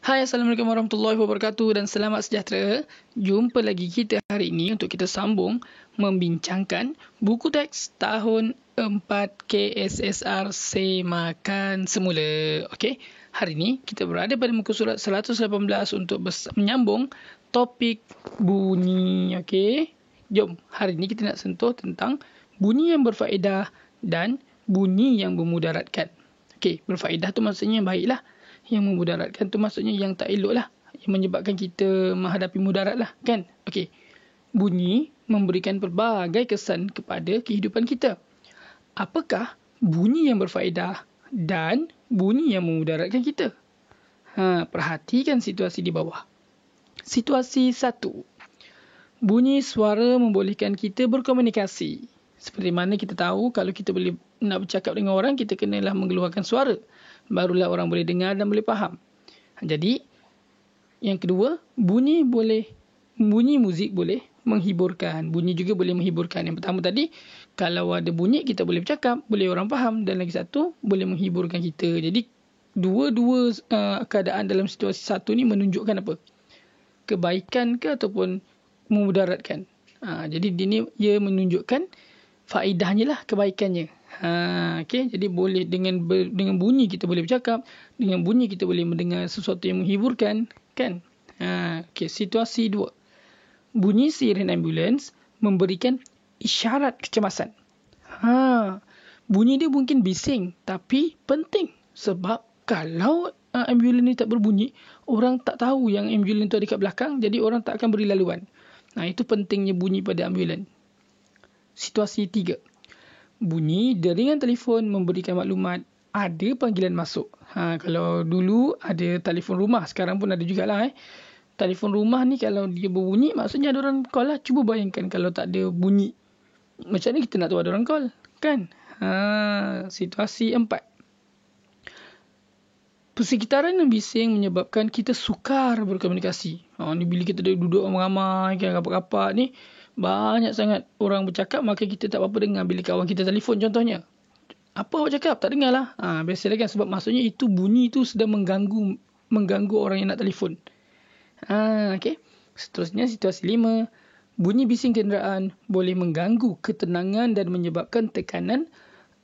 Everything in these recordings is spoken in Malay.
Hai, Assalamualaikum warahmatullahi wabarakatuh dan selamat sejahtera. Jumpa lagi kita hari ini untuk kita sambung membincangkan buku teks tahun 4 KSSR Semakan Semula. Okey, hari ini kita berada pada muka surat 118 untuk menyambung topik bunyi. Okey, jom hari ini kita nak sentuh tentang bunyi yang berfaedah dan bunyi yang memudaratkan. Okey, berfaedah tu maksudnya baiklah. Yang memudaratkan tu maksudnya yang tak elok lah, yang menyebabkan kita menghadapi mudarat lah, kan? Okey, bunyi memberikan pelbagai kesan kepada kehidupan kita. Apakah bunyi yang berfaedah dan bunyi yang memudaratkan kita? Perhatikan situasi di bawah. Situasi 1. Bunyi suara membolehkan kita berkomunikasi. Seperti mana kita tahu, kalau kita boleh nak bercakap dengan orang, kita kenalah mengeluarkan suara. Barulah orang boleh dengar dan boleh faham. Jadi, yang kedua, bunyi muzik boleh menghiburkan. Bunyi juga boleh menghiburkan. Yang pertama tadi, kalau ada bunyi, kita boleh bercakap, boleh orang faham. Dan lagi satu, boleh menghiburkan kita. Jadi, dua-dua keadaan dalam situasi satu ni menunjukkan apa? Kebaikan ke ataupun memudaratkan. Jadi, ia menunjukkan faedahnya lah, kebaikannya. Okay? Jadi boleh dengan bunyi kita boleh bercakap, dengan bunyi kita boleh mendengar sesuatu yang menghiburkan, kan? Okay, situasi 2. Bunyi siren ambulans memberikan isyarat kecemasan. Bunyi dia mungkin bising tapi penting, sebab kalau ambulans ni tak berbunyi, orang tak tahu yang ambulans tu ada kat belakang, jadi orang tak akan beri laluan. Itu pentingnya bunyi pada ambulans. Situasi 3. Bunyi deringan telefon memberikan maklumat ada panggilan masuk. Kalau dulu ada telefon rumah, sekarang pun ada jugalah. Telefon rumah ni kalau dia berbunyi, maksudnya ada orang call lah. Cuba bayangkan kalau tak ada bunyi. Macam mana kita nak tahu ada orang call? Kan? Situasi 4. Persekitaran yang bising menyebabkan kita sukar berkomunikasi. Ni bila kita duduk ramai-ramai, kan, rapat-rapat ni, banyak sangat orang bercakap, maka kita tak apa-apa dengar bila kawan kita telefon contohnya. Apa awak cakap? Tak dengar lah. Biasalah kan, sebab maksudnya itu bunyi tu sedang mengganggu orang yang nak telefon. Okay. Seterusnya situasi 5. Bunyi bising kenderaan boleh mengganggu ketenangan dan menyebabkan tekanan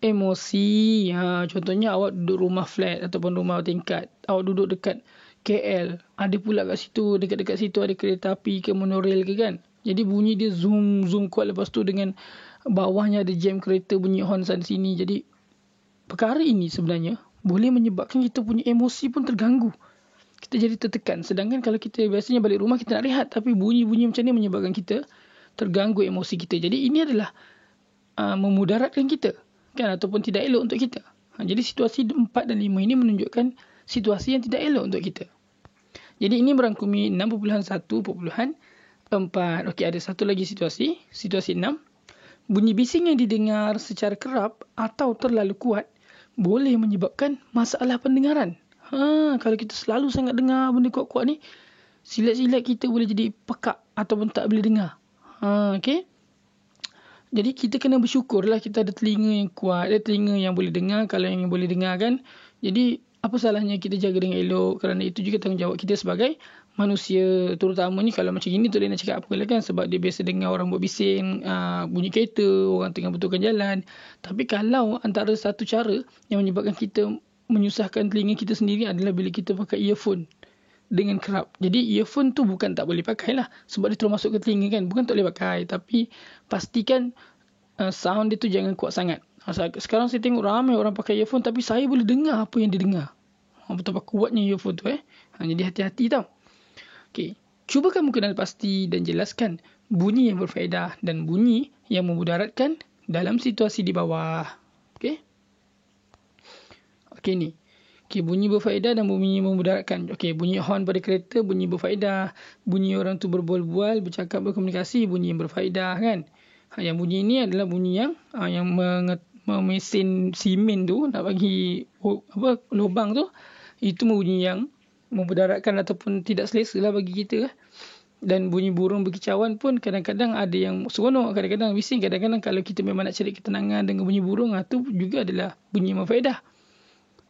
emosi. Contohnya awak duduk rumah flat ataupun rumah tingkat. Awak duduk dekat KL. Ada pula kat situ, dekat-dekat situ ada kereta api ke monorail ke, kan? Jadi bunyi dia zoom kuat, lepas tu dengan bawahnya ada jam kereta, bunyi horn sana sini. Jadi perkara ini sebenarnya boleh menyebabkan kita punya emosi pun terganggu. Kita jadi tertekan. Sedangkan kalau kita biasanya balik rumah kita nak rehat, tapi bunyi-bunyi macam ni menyebabkan kita terganggu emosi kita. Jadi ini adalah memudaratkan kita, kan, ataupun tidak elok untuk kita. Jadi situasi 4 dan 5 ini menunjukkan situasi yang tidak elok untuk kita. Jadi ini merangkumi 6.1.4. Okey, ada satu lagi situasi. Situasi 6. Bunyi bising yang didengar secara kerap atau terlalu kuat boleh menyebabkan masalah pendengaran. Kalau kita selalu sangat dengar benda kuat-kuat ni, silat-silat kita boleh jadi pekak ataupun tak boleh dengar. Okey. Jadi kita kena bersyukurlah kita ada telinga yang kuat, ada telinga yang boleh dengar. Kalau yang boleh dengar, kan. Jadi apa salahnya kita jaga dengan elok, kerana itu juga tanggungjawab kita sebagai manusia. Terutamanya kalau macam gini tak boleh nak cakap apa lah, kan, sebab dia biasa dengar orang buat bising, bunyi kereta, orang tengah betulkan jalan. Tapi kalau antara satu cara yang menyebabkan kita menyusahkan telinga kita sendiri adalah bila kita pakai earphone dengan kerap. Jadi earphone tu bukan tak boleh pakai lah, sebab dia terus masuk ke telinga, kan. Bukan tak boleh pakai, tapi pastikan sound dia tu jangan kuat sangat. Sekarang saya tengok ramai orang pakai earphone, tapi saya boleh dengar apa yang dia dengar. Betapa kuatnya earphone tu. Jadi hati-hati tau. Okay. Cuba kamu kenal pasti dan jelaskan bunyi yang berfaedah dan bunyi yang memudaratkan dalam situasi di bawah. Okay. Okay, ni. Okay, bunyi berfaedah dan bunyi memudaratkan. Okay, bunyi horn pada kereta, bunyi berfaedah. Bunyi orang tu berbual-bual, bercakap, berkomunikasi, bunyi yang berfaedah, kan. Yang bunyi ni adalah bunyi yang mesin simen tu, nak bagi lubang tu, itu bunyi yang memudaratkan ataupun tidak selesa lah bagi kita. Dan bunyi burung berkicauan pun kadang-kadang ada yang seronok, kadang-kadang bising, kadang-kadang kalau kita memang nak cari ketenangan dengan bunyi burung, tu juga adalah bunyi yang berfaedah.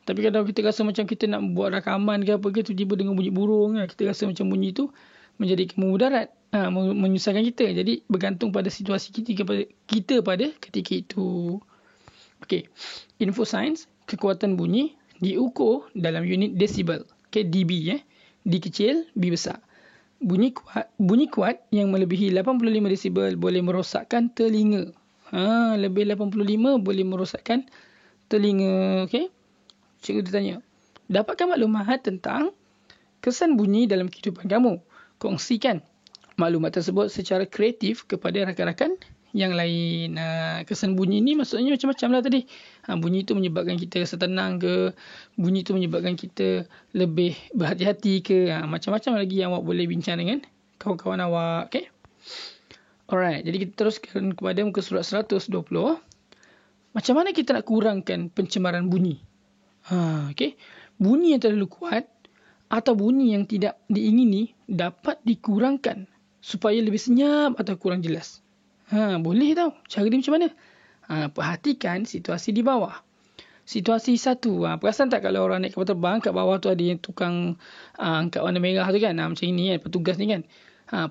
Tapi kadang kita rasa macam kita nak buat rakaman ke apa ke, tiba-tiba dengan bunyi burung, kita rasa macam bunyi tu menjadi memudarat, menyusahkan kita. Jadi bergantung pada situasi kita pada ketika itu. Okey, info sains, kekuatan bunyi diukur dalam unit desibel. Okey, dB D kecil, B besar. Bunyi kuat yang melebihi 85 desibel boleh merosakkan telinga. Lebih 85 boleh merosakkan telinga. Okey. Cikgu tanya, dapatkan maklumat tentang kesan bunyi dalam kehidupan kamu. Kongsikan maklumat tersebut secara kreatif kepada rakan-rakan yang lain. Kesan bunyi ni maksudnya macam-macam lah tadi. Bunyi tu menyebabkan kita rasa tenang ke, bunyi tu menyebabkan kita lebih berhati-hati ke, macam-macam lagi yang awak boleh bincang dengan kawan-kawan awak. Okay? Alright, jadi kita teruskan kepada muka surat 120. Macam mana kita nak kurangkan pencemaran bunyi? Okay. Bunyi yang terlalu kuat atau bunyi yang tidak diingini dapat dikurangkan supaya lebih senyap atau kurang jelas. Boleh tau. Cara dia macam mana? Perhatikan situasi di bawah. Situasi 1. Perasan tak kalau orang naik kapal terbang, kat bawah tu ada yang tukang angkat warna merah tu kan? Macam ini kan, petugas ni kan.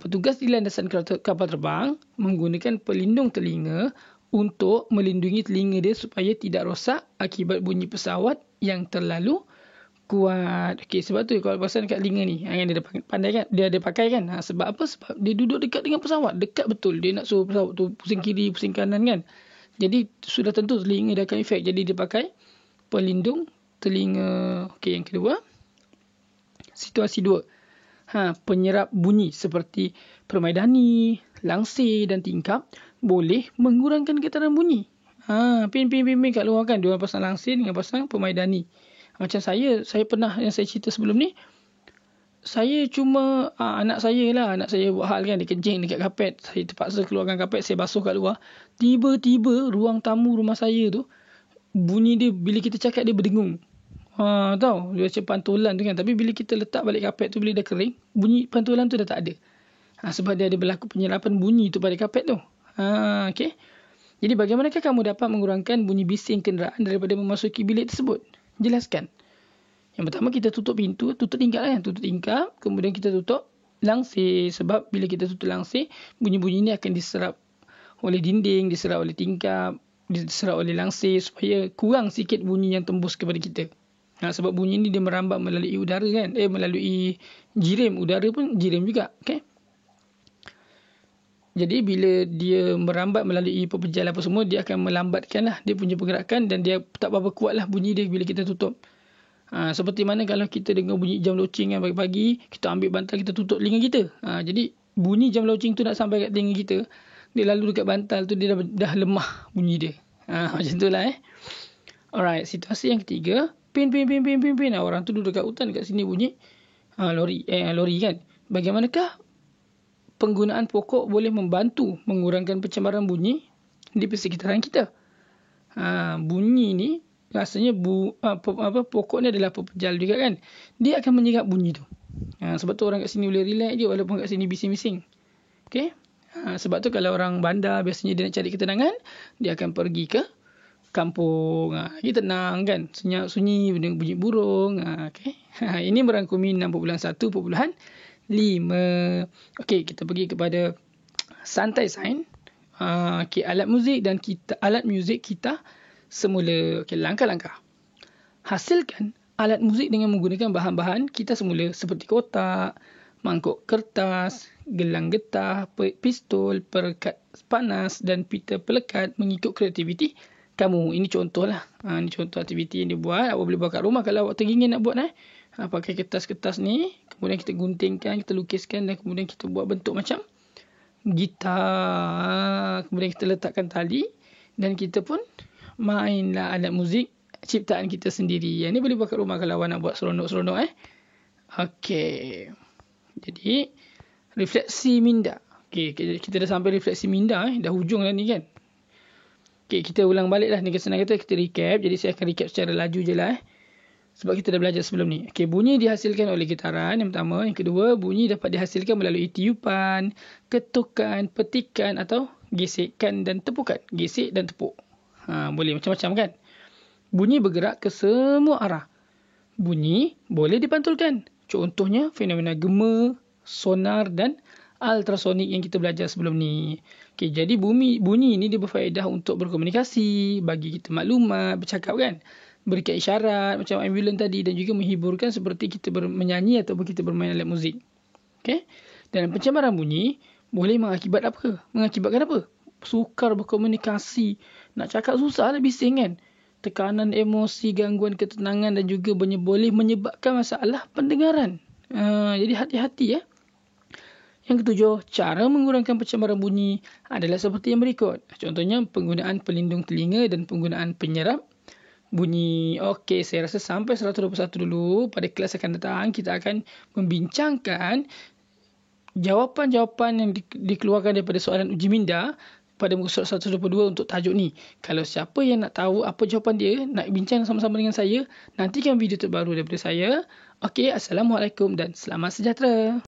Petugas di landasan kapal terbang menggunakan pelindung telinga untuk melindungi telinga dia supaya tidak rosak akibat bunyi pesawat yang terlalu kuat. Okey, sebab tu kalau perasan kat telinga ni yang dia pandai kan, dia ada pakai kan. Sebab apa? Sebab dia duduk dekat dengan pesawat, dekat betul. Dia nak suruh pesawat tu pusing kiri, pusing kanan kan. Jadi sudah tentu telinga dia akan efek. Jadi dia pakai pelindung telinga. Okey, yang kedua, situasi 2. Penyerap bunyi seperti permaidani, langsir dan tingkap boleh mengurangkan getaran bunyi. Pin kat luar kan, dia orang pasang langsir dengan pasang permaidani. Macam saya pernah, yang saya cerita sebelum ni, saya cuma anak saya buat hal kan, dia kencing dekat kapet. Saya terpaksa keluarkan kapet, saya basuh kat luar. Tiba-tiba ruang tamu rumah saya tu, bunyi dia bila kita cakap dia berdengung. Tahu, dia macam pantulan tu kan. Tapi bila kita letak balik kapet tu, bila dah kering, bunyi pantulan tu dah tak ada. Sebab dia ada berlaku penyerapan bunyi tu pada kapet tu. Okay. Jadi bagaimanakah kamu dapat mengurangkan bunyi bising kenderaan daripada memasuki bilik tersebut? Jelaskan. Yang pertama, kita tutup pintu, tutup tingkap kan. Tutup tingkap, kemudian kita tutup langsir. Sebab bila kita tutup langsir, bunyi-bunyi ni akan diserap oleh dinding, diserap oleh tingkap, diserap oleh langsir supaya kurang sikit bunyi yang tembus kepada kita. Sebab bunyi ni dia merambat melalui udara kan. Melalui jirim. Udara pun jirim juga. Okay. Jadi bila dia merambat melalui pepejal apa semua, dia akan melambatkan lah dia punya pergerakan dan dia tak berapa kuat lah bunyi dia bila kita tutup. Seperti mana kalau kita dengar bunyi jam loceng kan pagi-pagi, kita ambil bantal, kita tutup telinga kita. Jadi bunyi jam loceng tu nak sampai kat telinga kita, dia lalu dekat bantal tu, dia dah lemah bunyi dia. Macam tu lah Alright, situasi yang ketiga, pin. Orang tu duduk dekat hutan, dekat sini bunyi lori kan. Bagaimanakah penggunaan pokok boleh membantu mengurangkan pencemaran bunyi di persekitaran kita? Bunyi ni rasanya pokok ni adalah pepejal juga kan. Dia akan menyerap bunyi tu. Sebab tu orang kat sini boleh relax je walaupun kat sini bising-bising. Okay. Sebab tu kalau orang bandar biasanya dia nak cari ketenangan, dia akan pergi ke kampung. Dia tenang kan, senyap sunyi dengan bunyi burung. Okay. Ini merangkumi 6.1.5. Okey, kita pergi kepada santai sains. Okay, alat muzik kita semula. Okey, langkah-langkah. Hasilkan alat muzik dengan menggunakan bahan-bahan kita semula seperti kotak, mangkuk kertas, gelang getah, pistol, perekat panas dan pita pelekat mengikut kreativiti kamu. Ini contoh lah. Ini contoh aktiviti yang dia buat. Awak boleh buat kat rumah kalau awak teringin nak buat. Pakai kertas-kertas ni, kemudian kita guntingkan, kita lukiskan dan kemudian kita buat bentuk macam gitar. Kemudian kita letakkan tali dan kita pun mainlah alat muzik ciptaan kita sendiri. Yang ni boleh buat kat rumah kalau awak nak buat seronok-seronok. Okey. Jadi refleksi minda. Okey, kita dah sampai refleksi minda. Dah hujung dah ni kan. Okey, kita ulang balik lah. Ni senang kata kita recap. Jadi saya akan recap secara laju je lah. Sebab kita dah belajar sebelum ni. Okey, bunyi dihasilkan oleh getaran yang pertama. Yang kedua, bunyi dapat dihasilkan melalui tiupan, ketukan, petikan atau gesekan dan tepukan. Gesek dan tepuk. Boleh macam-macam kan. Bunyi bergerak ke semua arah. Bunyi boleh dipantulkan. Contohnya fenomena gema, sonar dan ultrasonik yang kita belajar sebelum ni. Okey, jadi bunyi ini dia berfaedah untuk berkomunikasi, bagi kita maklumat, bercakap kan. Berikan isyarat macam ambulans tadi dan juga menghiburkan seperti kita menyanyi ataupun kita bermain alat muzik. Okey. Dan pencemaran bunyi boleh mengakibatkan apa? Sukar berkomunikasi. Nak cakap susah lah bising kan. Tekanan emosi, gangguan ketenangan dan juga boleh menyebabkan masalah pendengaran. Jadi hati-hati ya. Yang ketujuh, cara mengurangkan pencemaran bunyi adalah seperti yang berikut. Contohnya penggunaan pelindung telinga dan penggunaan penyerap bunyi. Okey, saya rasa sampai 121 dulu. Pada kelas akan datang kita akan membincangkan jawapan-jawapan yang dikeluarkan daripada soalan uji minda pada muka surat 122 untuk tajuk ni. Kalau siapa yang nak tahu apa jawapan dia, nak bincang sama-sama dengan saya, nantikan video terbaru daripada saya. Okey, Assalamualaikum dan selamat sejahtera.